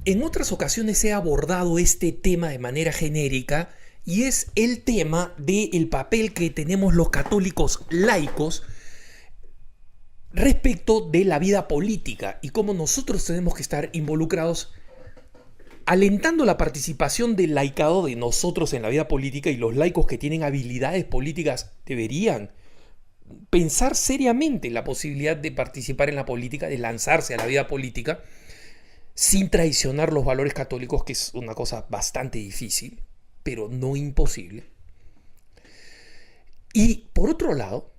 En otras ocasiones he abordado este tema de manera genérica y es el tema del papel que tenemos los católicos laicos respecto de la vida política y cómo nosotros tenemos que estar involucrados alentando la participación del laicado de nosotros en la vida política, y los laicos que tienen habilidades políticas deberían pensar seriamente en la posibilidad de participar en la política, de lanzarse a la vida política sin traicionar los valores católicos, que es una cosa bastante difícil, pero no imposible. Y por otro lado,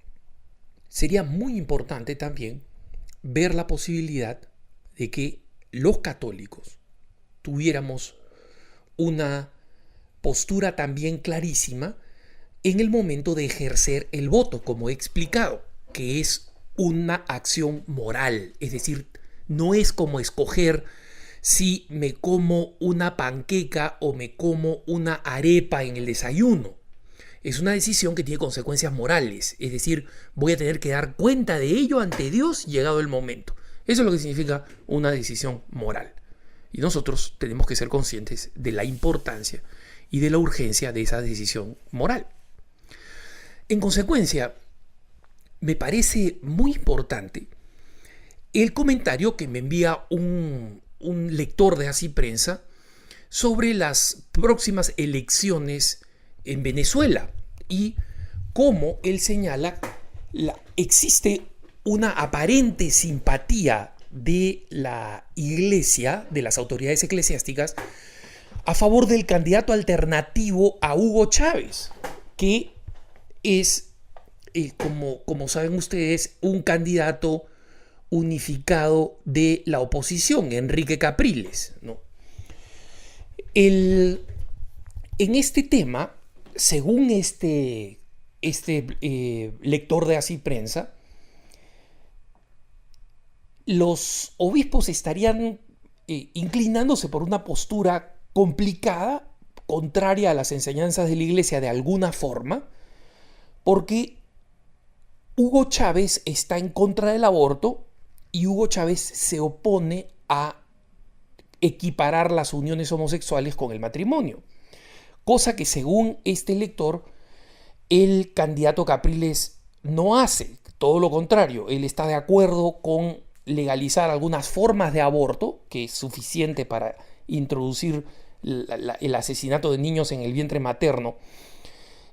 sería muy importante también ver la posibilidad de que los católicos tuviéramos una postura también clarísima en el momento de ejercer el voto, como he explicado, que es una acción moral. Es decir, no es como escoger si me como una panqueca o me como una arepa en el desayuno. Es una decisión que tiene consecuencias morales, es decir, voy a tener que dar cuenta de ello ante Dios llegado el momento. Eso es lo que significa una decisión moral. Y nosotros tenemos que ser conscientes de la importancia y de la urgencia de esa decisión moral. En consecuencia, me parece muy importante el comentario que me envía un lector de Así Prensa sobre las próximas elecciones en Venezuela y cómo él señala existe una aparente simpatía de la iglesia, de las autoridades eclesiásticas, a favor del candidato alternativo a Hugo Chávez, que es, como saben ustedes, un candidato unificado de la oposición, Enrique Capriles, ¿no? En este tema, según este lector de Así Prensa, los obispos estarían inclinándose por una postura complicada, contraria a las enseñanzas de la Iglesia de alguna forma, porque Hugo Chávez está en contra del aborto y Hugo Chávez se opone a equiparar las uniones homosexuales con el matrimonio. Cosa que, según este lector, el candidato Capriles no hace. Todo lo contrario, él está de acuerdo con legalizar algunas formas de aborto, que es suficiente para introducir el asesinato de niños en el vientre materno,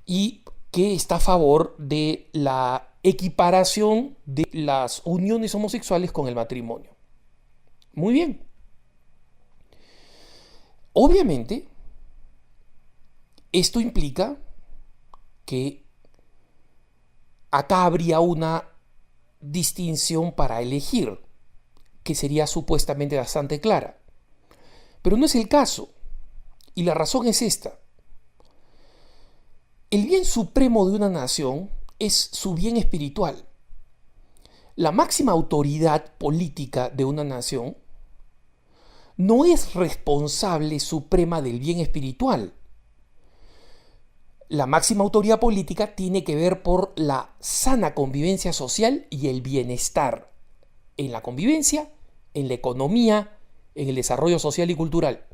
y que está a favor de la equiparación de las uniones homosexuales con el matrimonio. Muy bien. Obviamente, esto implica que acá habría una distinción para elegir, que sería supuestamente bastante clara. Pero no es el caso. Y la razón es esta. El bien supremo de una nación es su bien espiritual. La máxima autoridad política de una nación no es responsable suprema del bien espiritual. La máxima autoridad política tiene que ver por la sana convivencia social y el bienestar en la convivencia, en la economía, en el desarrollo social y cultural.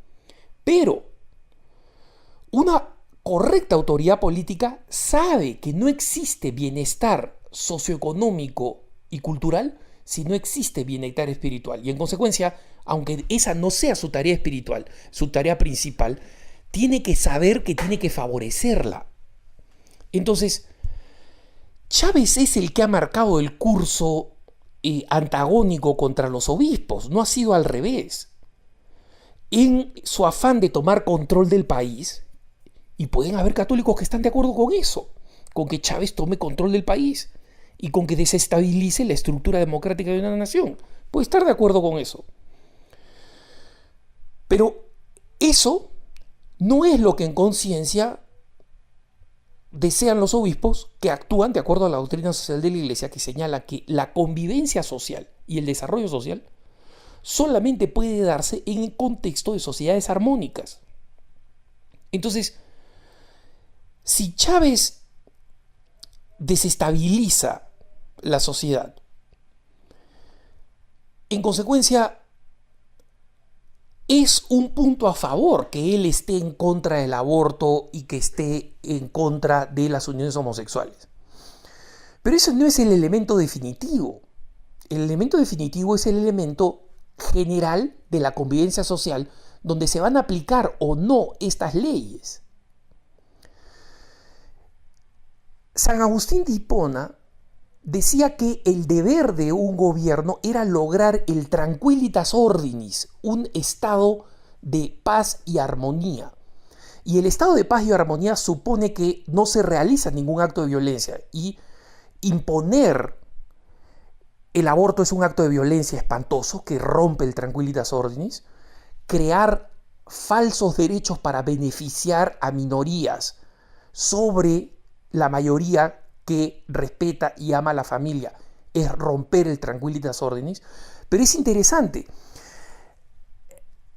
Pero una correcta autoridad política sabe que no existe bienestar socioeconómico y cultural si no existe bienestar espiritual. Y en consecuencia, aunque esa no sea su tarea espiritual, su tarea principal, tiene que saber que tiene que favorecerla. Entonces, Chávez es el que ha marcado el curso antagónico contra los obispos, no ha sido al revés. En su afán de tomar control del país, y pueden haber católicos que están de acuerdo con eso, con que Chávez tome control del país y con que desestabilice la estructura democrática de una nación. Puede estar de acuerdo con eso. Pero eso no es lo que en conciencia desean los obispos, que actúan de acuerdo a la doctrina social de la Iglesia, que señala que la convivencia social y el desarrollo social solamente puede darse en el contexto de sociedades armónicas. Entonces, si Chávez desestabiliza la sociedad, en consecuencia, es un punto a favor que él esté en contra del aborto y que esté en contra de las uniones homosexuales. Pero eso no es el elemento definitivo. El elemento definitivo es el elemento general de la convivencia social donde se van a aplicar o no estas leyes. San Agustín de Hipona decía que el deber de un gobierno era lograr el tranquilitas ordinis, un estado de paz y armonía. Y el estado de paz y armonía supone que no se realiza ningún acto de violencia, y imponer el aborto es un acto de violencia espantoso que rompe el tranquilitas ordinis. Crear falsos derechos para beneficiar a minorías sobre la mayoría que respeta y ama a la familia es romper el tranquilitas ordinis. Pero es interesante,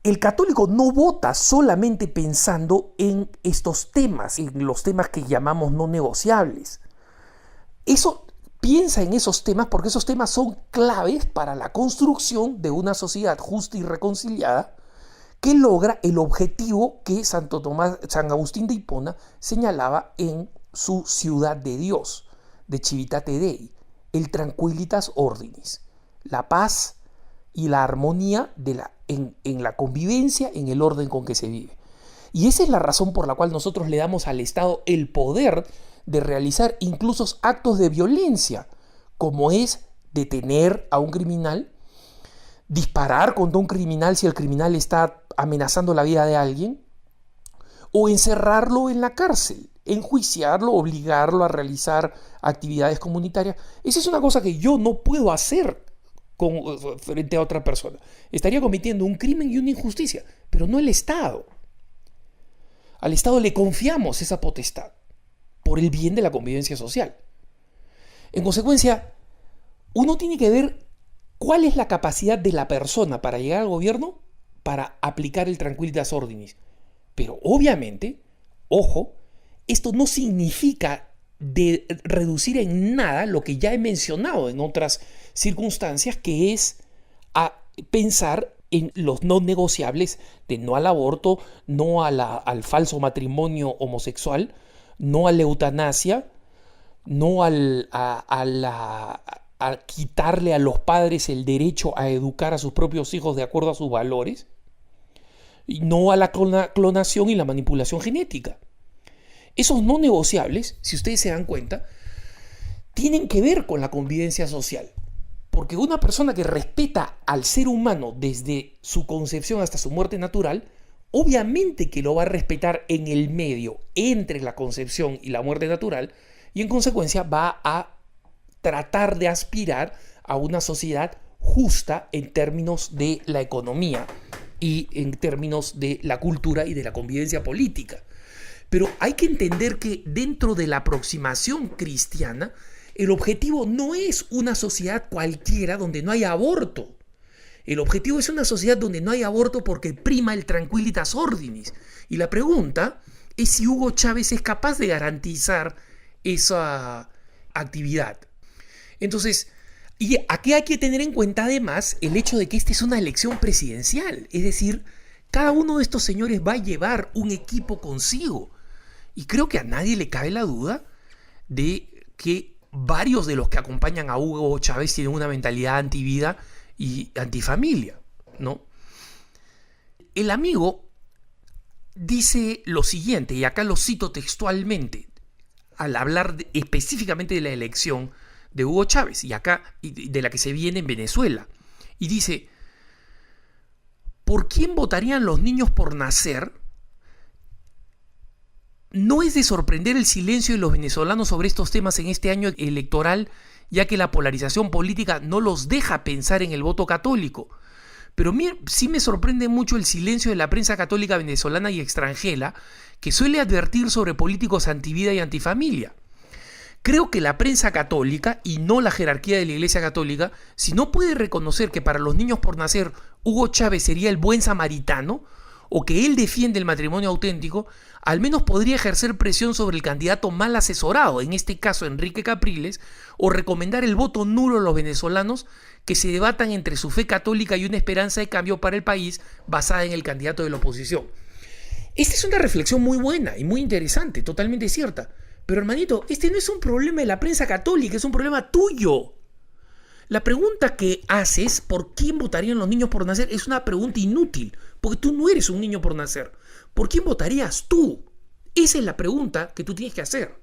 el católico no vota solamente pensando en estos temas, en los temas que llamamos no negociables. Piensa en esos temas porque esos temas son claves para la construcción de una sociedad justa y reconciliada que logra el objetivo que San Agustín de Hipona señalaba en su Ciudad de Dios, de Civitate Dei, el tranquilitas ordinis, la paz y la armonía en la convivencia, en el orden con que se vive. Y esa es la razón por la cual nosotros le damos al Estado el poder de realizar incluso actos de violencia, como es detener a un criminal, disparar contra un criminal si el criminal está amenazando la vida de alguien, o encerrarlo en la cárcel, enjuiciarlo, obligarlo a realizar actividades comunitarias. Esa es una cosa que yo no puedo hacer frente a otra persona. Estaría cometiendo un crimen y una injusticia, pero no el Estado. Al Estado le confiamos esa potestad por el bien de la convivencia social. En consecuencia, uno tiene que ver cuál es la capacidad de la persona para llegar al gobierno para aplicar el tranquilitas ordinis. Pero obviamente, ojo, esto no significa reducir en nada lo que ya he mencionado en otras circunstancias, que es a pensar en los no negociables de no al aborto, no al falso matrimonio homosexual, no a la eutanasia, no a quitarle a los padres el derecho a educar a sus propios hijos de acuerdo a sus valores, y no a la clonación y la manipulación genética. Esos no negociables, si ustedes se dan cuenta, tienen que ver con la convivencia social. Porque una persona que respeta al ser humano desde su concepción hasta su muerte natural, obviamente que lo va a respetar en el medio entre la concepción y la muerte natural, y en consecuencia va a tratar de aspirar a una sociedad justa en términos de la economía y en términos de la cultura y de la convivencia política. Pero hay que entender que dentro de la aproximación cristiana, el objetivo no es una sociedad cualquiera donde no hay aborto. El objetivo es una sociedad donde no hay aborto porque prima el tranquilitas ordinis. Y la pregunta es si Hugo Chávez es capaz de garantizar esa actividad. Entonces, y aquí hay que tener en cuenta además el hecho de que esta es una elección presidencial. Es decir, cada uno de estos señores va a llevar un equipo consigo. Y creo que a nadie le cabe la duda de que varios de los que acompañan a Hugo Chávez tienen una mentalidad antivida y antifamilia, ¿no? El amigo dice lo siguiente, y acá lo cito textualmente, al hablar específicamente de la elección de Hugo Chávez, y acá de la que se viene en Venezuela. Y dice: ¿por quién votarían los niños por nacer? No es de sorprender el silencio de los venezolanos sobre estos temas en este año electoral, ya que la polarización política no los deja pensar en el voto católico. Pero sí me sorprende mucho el silencio de la prensa católica venezolana y extranjera, que suele advertir sobre políticos antivida y antifamilia. Creo que la prensa católica, y no la jerarquía de la Iglesia Católica, si no puede reconocer que para los niños por nacer Hugo Chávez sería el buen samaritano, o que él defiende el matrimonio auténtico, al menos podría ejercer presión sobre el candidato mal asesorado, en este caso Enrique Capriles, o recomendar el voto nulo a los venezolanos que se debatan entre su fe católica y una esperanza de cambio para el país basada en el candidato de la oposición. Esta es una reflexión muy buena y muy interesante, totalmente cierta. Pero hermanito, este no es un problema de la prensa católica, es un problema tuyo. La pregunta que haces, ¿por quién votarían los niños por nacer? Es una pregunta inútil, porque tú no eres un niño por nacer. ¿Por quién votarías tú? Esa es la pregunta que tú tienes que hacer.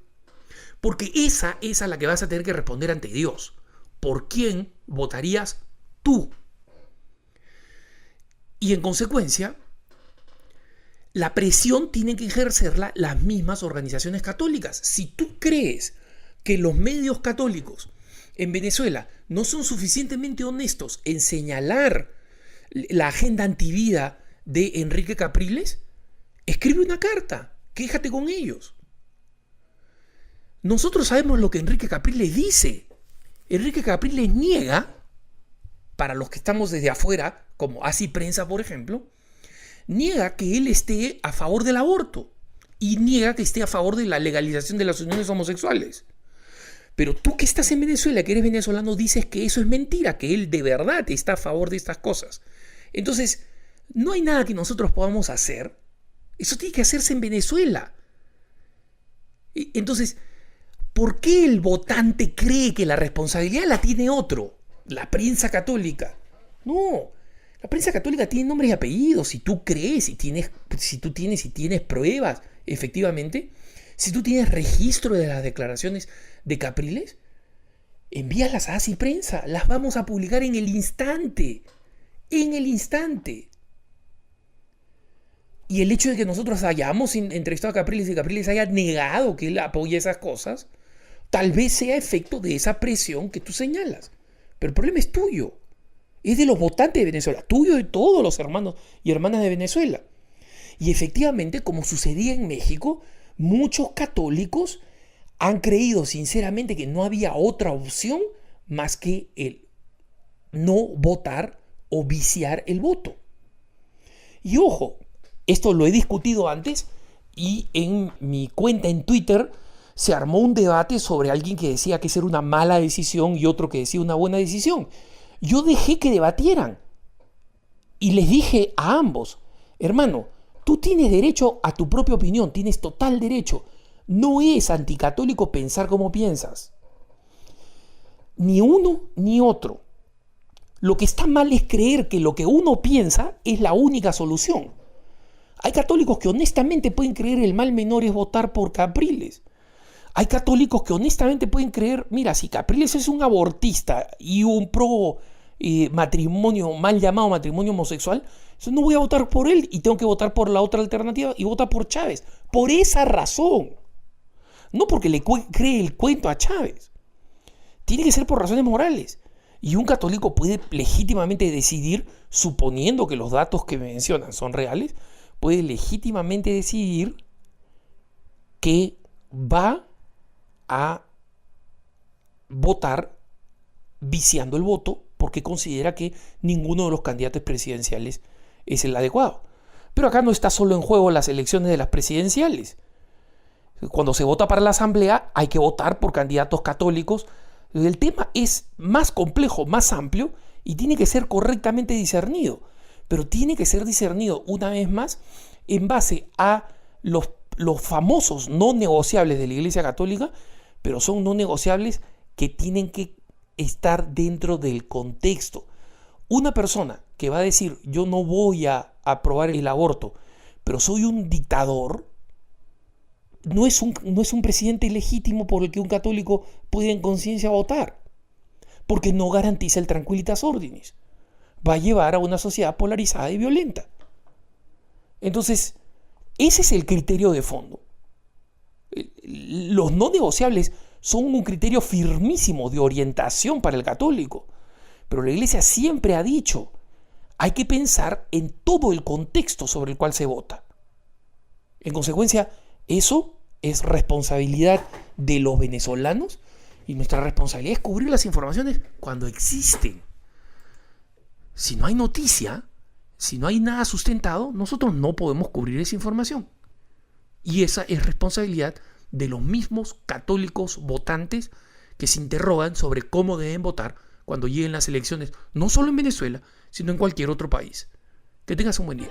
Porque esa es a la que vas a tener que responder ante Dios. ¿Por quién votarías tú? Y en consecuencia, la presión tienen que ejercerla las mismas organizaciones católicas. Si tú crees que los medios católicos en Venezuela no son suficientemente honestos en señalar la agenda antivida de Enrique Capriles, escribe una carta, quéjate con ellos. Nosotros sabemos lo que Enrique Capriles dice. Enrique Capriles niega, para los que estamos desde afuera, como Así Prensa, por ejemplo, niega que él esté a favor del aborto y niega que esté a favor de la legalización de las uniones homosexuales. Pero tú que estás en Venezuela, que eres venezolano, dices que eso es mentira, que él de verdad está a favor de estas cosas. Entonces, no hay nada que nosotros podamos hacer. Eso tiene que hacerse en Venezuela. Entonces, ¿por qué el votante cree que la responsabilidad la tiene otro? La prensa católica. No, la prensa católica tiene nombres y apellidos. Si tú crees, si tú tienes pruebas, efectivamente, si tú tienes registro de las declaraciones de Capriles, envíalas a Así Prensa. Las vamos a publicar en el instante. En el instante. Y el hecho de que nosotros hayamos entrevistado a Capriles y Capriles haya negado que él apoya esas cosas, tal vez sea efecto de esa presión que tú señalas. Pero el problema es tuyo. Es de los votantes de Venezuela. Tuyo y de todos los hermanos y hermanas de Venezuela. Y efectivamente, como sucedía en México, muchos católicos han creído sinceramente que no había otra opción más que el no votar o viciar el voto. Y ojo, esto lo he discutido antes y en mi cuenta en Twitter se armó un debate sobre alguien que decía que esa era una mala decisión y otro que decía una buena decisión. Yo dejé que debatieran y les dije a ambos, hermano, tú tienes derecho a tu propia opinión, tienes total derecho. No es anticatólico pensar como piensas. Ni uno ni otro. Lo que está mal es creer que lo que uno piensa es la única solución. Hay católicos que honestamente pueden creer el mal menor es votar por Capriles. Hay católicos que honestamente pueden creer, mira, si Capriles es un abortista y un pro matrimonio, mal llamado matrimonio homosexual, entonces no voy a votar por él y tengo que votar por la otra alternativa y votar por Chávez. Por esa razón. No porque le cree el cuento a Chávez. Tiene que ser por razones morales. Y un católico puede legítimamente decidir, suponiendo que los datos que mencionan son reales, puede legítimamente decidir que va a votar viciando el voto porque considera que ninguno de los candidatos presidenciales es el adecuado. Pero acá no está solo en juego las elecciones de las presidenciales. Cuando se vota para la asamblea hay que votar por candidatos católicos. El tema es más complejo, más amplio y tiene que ser correctamente discernido. Pero tiene que ser discernido una vez más en base a los famosos no negociables de la Iglesia Católica, pero son no negociables que tienen que estar dentro del contexto. Una persona que va a decir yo no voy a aprobar el aborto, pero soy un dictador, no es un presidente legítimo por el que un católico puede en conciencia votar, porque no garantiza el tranquilitas ordinis. Va a llevar a una sociedad polarizada y violenta. Entonces, ese es el criterio de fondo. Los no negociables son un criterio firmísimo de orientación para el católico. Pero la Iglesia siempre ha dicho, hay que pensar en todo el contexto sobre el cual se vota. En consecuencia, eso es responsabilidad de los venezolanos y nuestra responsabilidad es cubrir las informaciones cuando existen. Si no hay noticia, Si no hay nada sustentado, nosotros no podemos cubrir esa información. Y esa es responsabilidad de los mismos católicos votantes que se interrogan sobre cómo deben votar cuando lleguen las elecciones, no solo en Venezuela, sino en cualquier otro país. Que tengas un buen día.